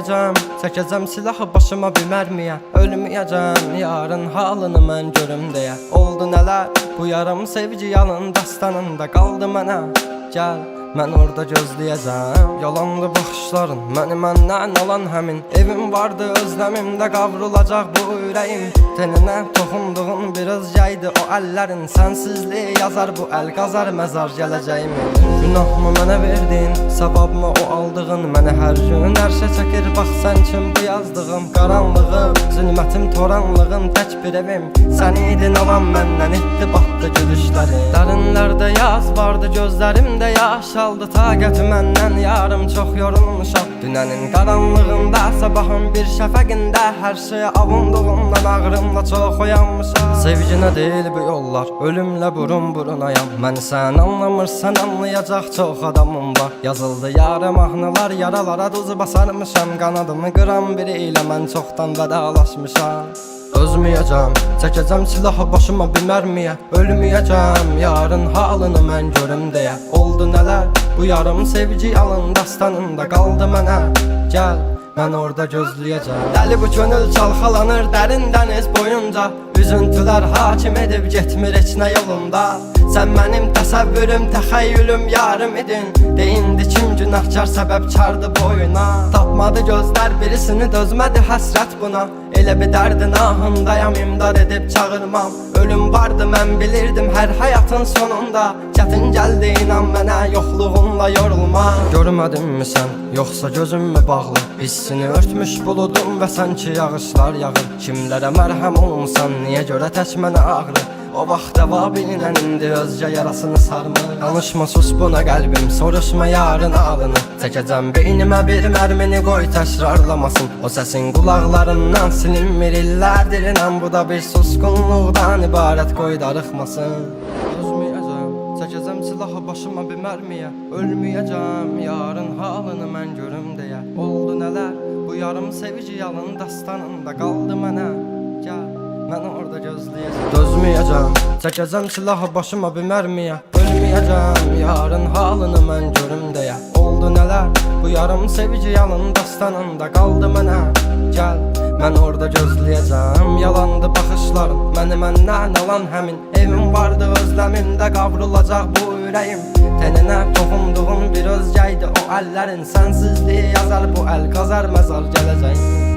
Ölməyəcəm, çəkəcəm silahı başıma bir mərmiyə. Ölməyəcəm, yarın halını mən görüm deyə. Oldu nələr, bu yarım sevgi yalın dastanında qaldı mənə. Gəl, mən orada gözləyəcəm. Yalandı baxışların, məni məndən alan həmin. Evim vardı, özləmimdə qavrulacaq bu ürəyim. Teninə toxunduğun bir özgəydi o əllərin. Sənsizliyi yazar bu əl, qazar məzar gələcəyimi. Günahımı mənə verdin, savabımı o aldığın. Məni hər gün ərşə çəkir, bax sən kim bu yazdığım. Qaranlığım, zülmətim, toranlığım, tək bir evim. Sən idin alan məndən, etdi batdı gülüşləri. Dərinlərdə yaz vardı, gözlərimdə yaş aldı. Taqəti məndən yarım çox yorulmuşam. Dünənin qaranlığında, sabahın bir şəfəqində. Hər şeyə avunduğumdan ağrımla çox oyanmışam. Sevginə deyil bu yollar, ölümlə burun burunayam. Məni sən anlamırsan, anlayacaq çox adamım var. Yazıldı yarım mahnılar, yaralara duz basarmışam. Qanadımı qıran biri ilə mən çoxdan vedalaşmışam. Özməyəcəm, çəkəcəm silahı başıma bir mərmiyə. Ölməyəcəm, yarın halını mən görüm deyə. Oldu nələr, bu yarım sevgi yalın dastanında qaldı mənə. Gəl, mən orada gözləyəcəm. Dəli bu könül çalxalanır dərin dəniz boyunca. Üzüntülər hakim edib getmir heç nə yolunda. Sən mənim təsəvvürüm, təxəyyülüm, yarım idin. Deyindi kim günahkar səbəbkardı boyuna. Tapmadı gözlər birisini, dözmədi həsrət buna. Elə bir dərdin ahındayam, imdad edib çağırmam. Ölüm vardı mən bilirdim hər həyatın sonunda. Çətin gəldi inan mənə, yoxluğunla yorulma. Görmədinmi sən, yoxsa gözüm mü bağlı? Hissini örtmüş buludum və sanki yağışlar yağır. Kimlərə mərhəm olmuşsan, niyə görə tək mənə ağrı? O vaxt cavabinlə indi özcə yarasını sarmır. Danışma sus buna qəlbim, soruşma yarın ağlını. Çəkəcəm beynimə bir mərmini, qoy təkrarlamasın. O səsin qulaqlarından silinmir illərdir inan. Bu da bir susqunluqdan ibarət, qoy darıxmasın. Özməyəcəm, çəkəcəm silahı başıma bir mərmiyə. Ölməyəcəm, yarın halını mən görüm deyə. Oldu nələr, bu yarım sevgi yalın dastanında qaldı mənə. Gəl, mən orada gözləyəcəm. Dözməyəcəm, çəkəcəm silahı başıma bir mərmiyə. Ölməyəcəm, yarın halını mən görüm deyə. Oldu nələr, bu yarım sevgi yalın dastanında qaldı mənə. Gəl, mən orada gözləyəcəm. Yalandı baxışların, məni məndən alan həmin. Evim vardı, özləmimdə qavrulacaq bu ürəyim. Teninə toxunduğun bir özgəydi o əllərin. Sənsizliyi yazar bu əl, qazar məzar gələcəyim.